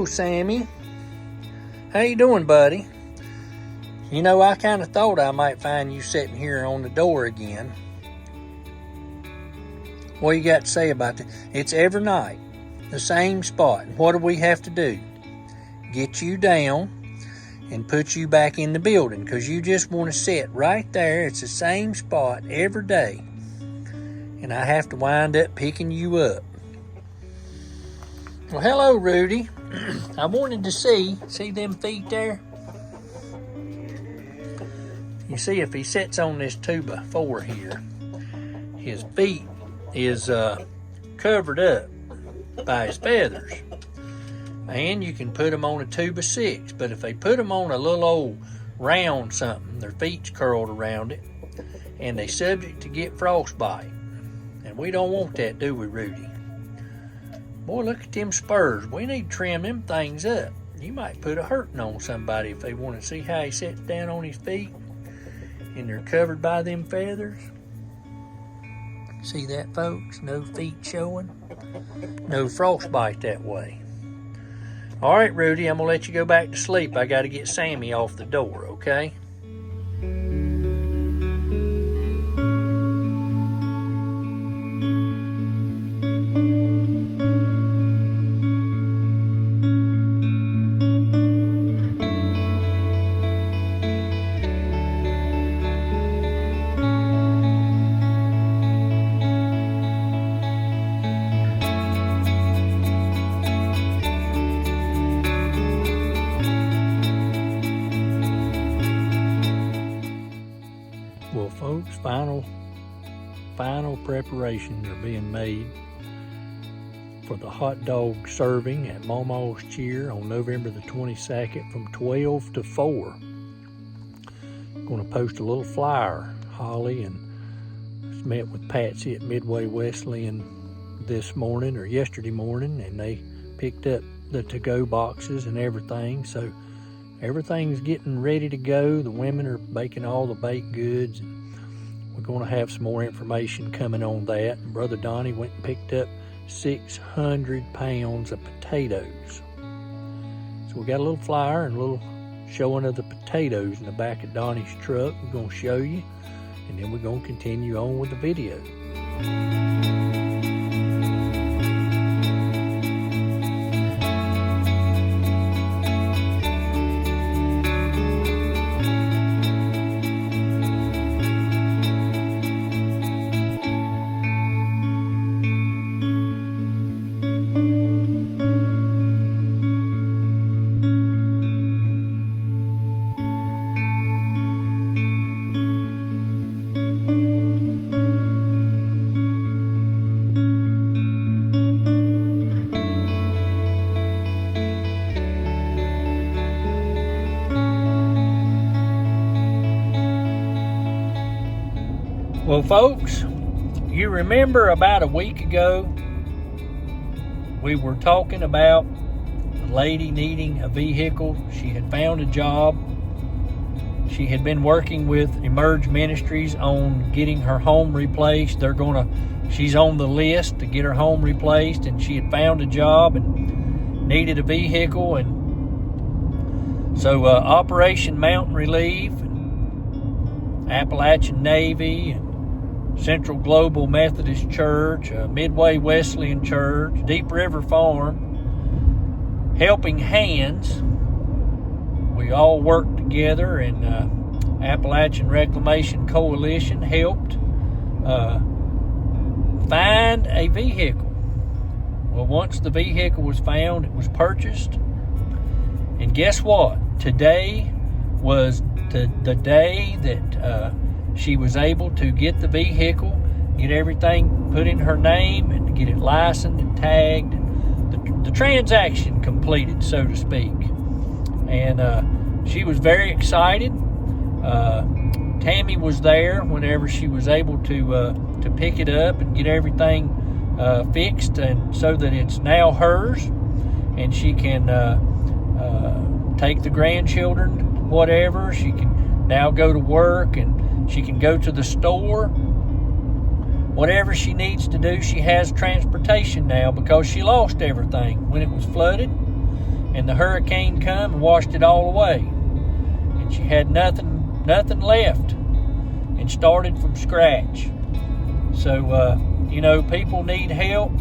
Hello, Sammy. How you doing, buddy? You know, I kind of thought I might find you sitting here on the door again. What you got to say about that? It's every night, the same spot. What do we have to do? Get you down and put you back in the building because you just want to sit right there. It's the same spot every day. And I have to wind up picking you up. Well, hello, Rudy. I wanted to see them feet there? You see, if he sits on this 2x4 here, his feet is covered up by his feathers. And you can put them on a 2x6, but if they put them on a little old round something, their feet's curled around it, and they're subject to get frostbite. And we don't want that, do we, Rudy? Boy, look at them spurs. We need to trim them things up. You might put a hurting on somebody if they want to see how he sits down on his feet and they're covered by them feathers. See that, folks? No feet showing. No frostbite that way. All right, Rudy, I'm going to let you go back to sleep. I got to get Sammy off the door, okay? Well, folks, final preparations are being made for the hot dog serving at Mama's Cheer on November the 22nd from 12 to 4. I'm going to post a little flyer. Holly and met with Patsy at Midway Wesleyan this morning or yesterday morning, and they picked up the to-go boxes and everything. So everything's getting ready to go. The women are baking all the baked goods. And we're going to have some more information coming on that. And Brother Donnie went and picked up 600 pounds of potatoes. So we got a little flyer and a little showing of the potatoes in the back of Donnie's truck. We're going to show you, and then we're going to continue on with the video. Well, folks, you remember about a week ago, we were talking about a lady needing a vehicle. She had found a job. She had been working with Emerge Ministries on getting her home replaced. She's on the list to get her home replaced, and she had found a job and needed a vehicle. And so Operation Mountain Relief, and Appalachian Navy, and Central Global Methodist Church, Midway Wesleyan Church, Deep River Farm, Helping Hands. We all worked together, and Appalachian Reclamation Koalition helped find a vehicle. Well, once the vehicle was found, it was purchased. And guess what? Today was the day that she was able to get the vehicle, get everything put in her name, and get it licensed and tagged, and the transaction completed, so to speak. And she was very excited. Tammy was there whenever she was able to pick it up and get everything fixed, and so that it's now hers, and she can take the grandchildren, whatever. She can now go to work, and she can go to the store. Whatever she needs to do, she has transportation now because she lost everything when it was flooded. and the hurricane come and washed it all away. And she had nothing left and started from scratch. So, you know, people need help.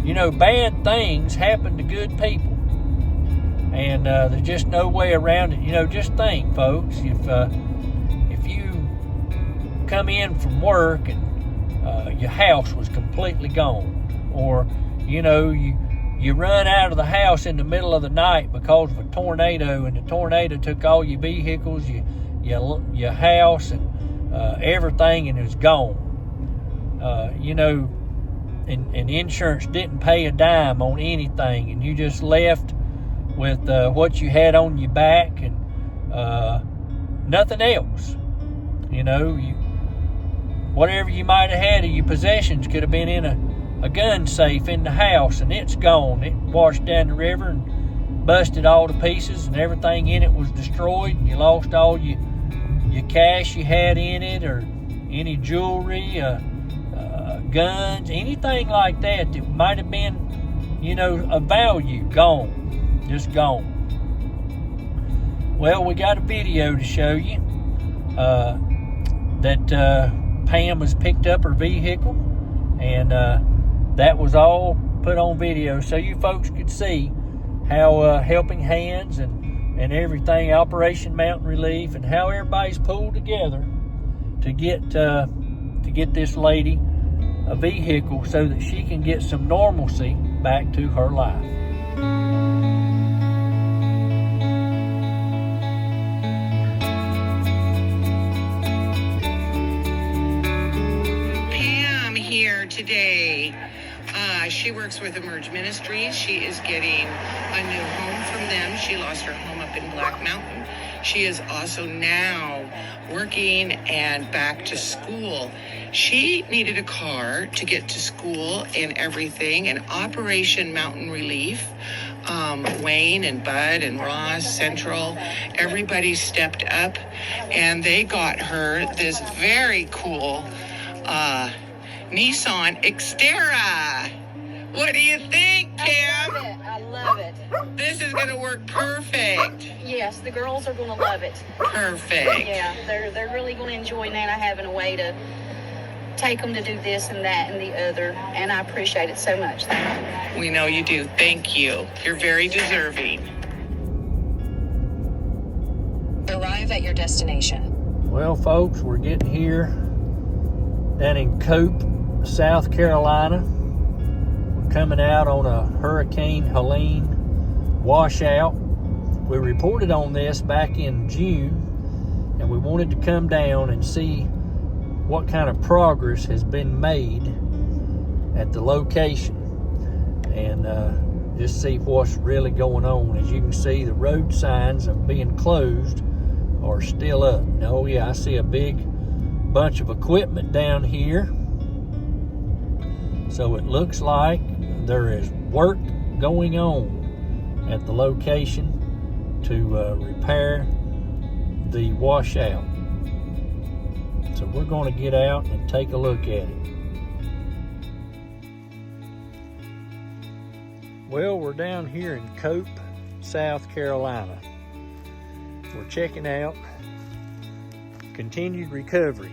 You know, bad things happen to good people. And there's just no way around it. You know, just think, folks, if you come in from work and your house was completely gone, or, you know, you run out of the house in the middle of the night because of a tornado, and the tornado took all your vehicles, your house, and everything, and it was gone. You know, and insurance didn't pay a dime on anything, and you just left with what you had on your back and nothing else. You know, whatever you might have had of your possessions could have been in a gun safe in the house, and it's gone. It washed down the river and busted all to pieces, and everything in it was destroyed, and you lost all your cash you had in it, or any jewelry, guns, anything like that might have been, you know, of value, gone, just gone. Well, we got a video to show you that Pam has picked up her vehicle, and that was all put on video so you folks could see how Helping Hands and everything, Operation Mountain Relief, and how everybody's pulled together to get this lady a vehicle so that she can get some normalcy back to her life. Pam here today. She works with Emerge Ministries. She is getting a new home from them. She lost her home up in Black Mountain. She is also now working and back to school. She needed a car to get to school and everything, and Operation Mountain Relief, Wayne and Bud and Ross, Central, everybody stepped up, and they got her this very cool Nissan Xterra. What do you think, Pam? I love it. This is going to work perfect. Yes, the girls are going to love it. Perfect. Yeah, they're really going to enjoy Nana having a way to take them to do this and that and the other, and I appreciate it so much. Thank you. We know you do. Thank you. You're very deserving. Arrive at your destination. Well, folks, we're getting here down in Cope, South Carolina. We're coming out on a Hurricane Helene washout. We reported on this back in June, and we wanted to come down and see what kind of progress has been made at the location, and just see what's really going on. As you can see, the road signs of being closed are still up. Oh yeah, I see a big bunch of equipment down here. So it looks like there is work going on at the location to repair the washout. So we're going to get out and take a look at it. Well, we're down here in Cope, South Carolina. We're checking out continued recovery,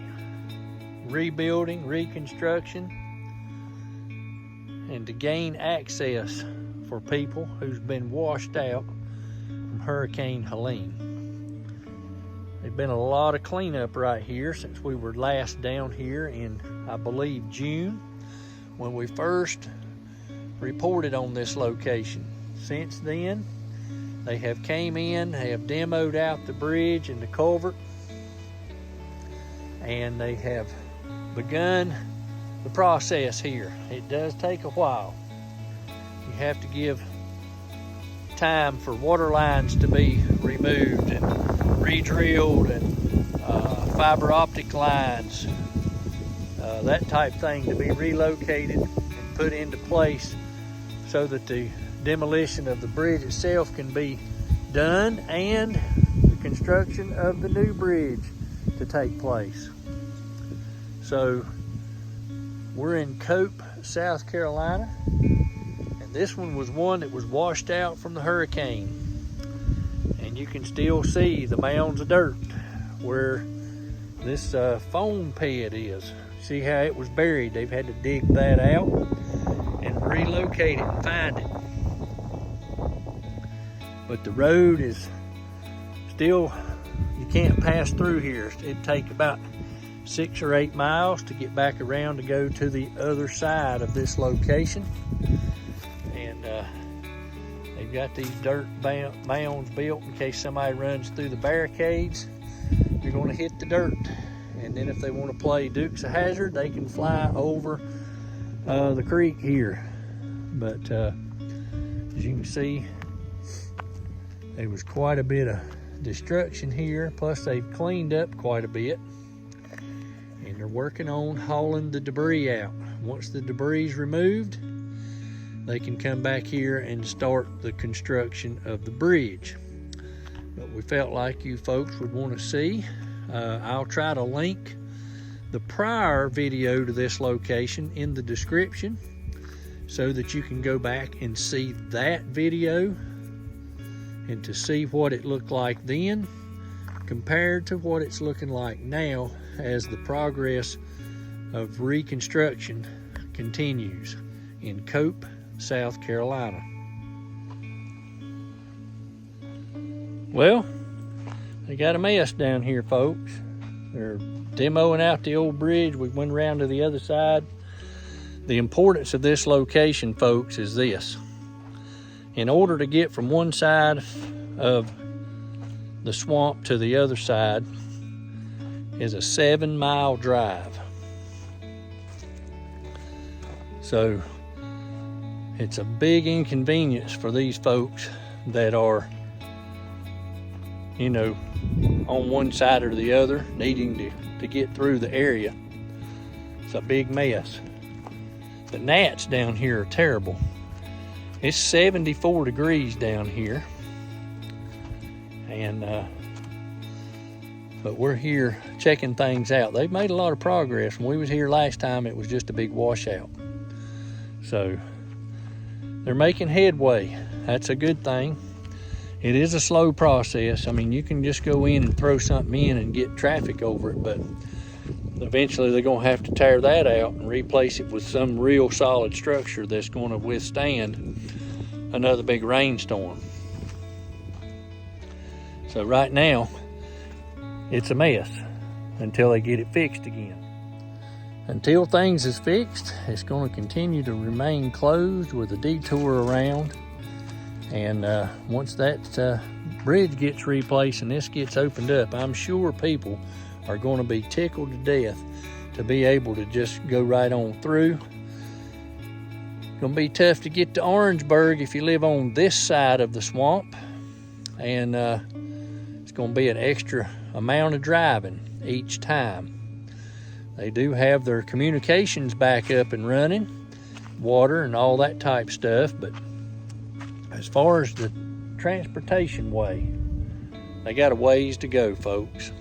rebuilding, reconstruction, and to gain access for people who's been washed out from Hurricane Helene. There's been a lot of cleanup right here since we were last down here in, I believe, June, when we first reported on this location. Since then, they have came in, they have demoed out the bridge and the culvert, and they have begun the process here. It does take a while. You have to give time for water lines to be removed and re-drilled, and fiber optic lines, that type thing, to be relocated and put into place so that the demolition of the bridge itself can be done and the construction of the new bridge to take place. So we're in Cope, South Carolina, and This one was one that was washed out from the hurricane. And you can still see the mounds of dirt where this foam pit is. See how it was buried? They've had to dig that out and relocate it and find it. But the road is still, you can't pass through here. It'd take about 6 or 8 miles to get back around to go to the other side of this location. And they've got these dirt mounds built in case somebody runs through the barricades. You're going to hit the dirt. And then if they want to play Dukes of Hazzard, they can fly over the creek here. But as you can see, there was quite a bit of destruction here. Plus they've cleaned up quite a bit. And they're working on hauling the debris out. Once the debris is removed, they can come back here and start the construction of the bridge. But we felt like you folks would want to see. I'll try to link the prior video to this location in the description so that you can go back and see that video and to see what it looked like then compared to what it's looking like now as the progress of reconstruction continues in Cope, South Carolina. Well, they got a mess down here, folks. They're demoing out the old bridge. We went around to the other side. The importance of this location, folks, is this. In order to get from one side of the swamp to the other side is a 7-mile drive. So it's a big inconvenience for these folks that are, you know, on one side or the other, needing to get through the area. It's a big mess. The gnats down here are terrible. It's 74 degrees down here. And but we're here checking things out. They've made a lot of progress. When we was here last time, it was just a big washout. So they're making headway. That's a good thing. It is a slow process. I mean, you can just go in and throw something in and get traffic over it, but eventually they're going to have to tear that out and replace it with some real solid structure that's going to withstand another big rainstorm. So right now, it's a mess until they get it fixed again. Until things is fixed, it's going to continue to remain closed with a detour around. And once that bridge gets replaced and this gets opened up, I'm sure people are going to be tickled to death to be able to just go right on through. It's going to be tough to get to Orangeburg if you live on this side of the swamp. And it's going to be an extra amount of driving each time. They do have their communications back up and running, water and all that type stuff, but as far as the transportation way, they got a ways to go, folks.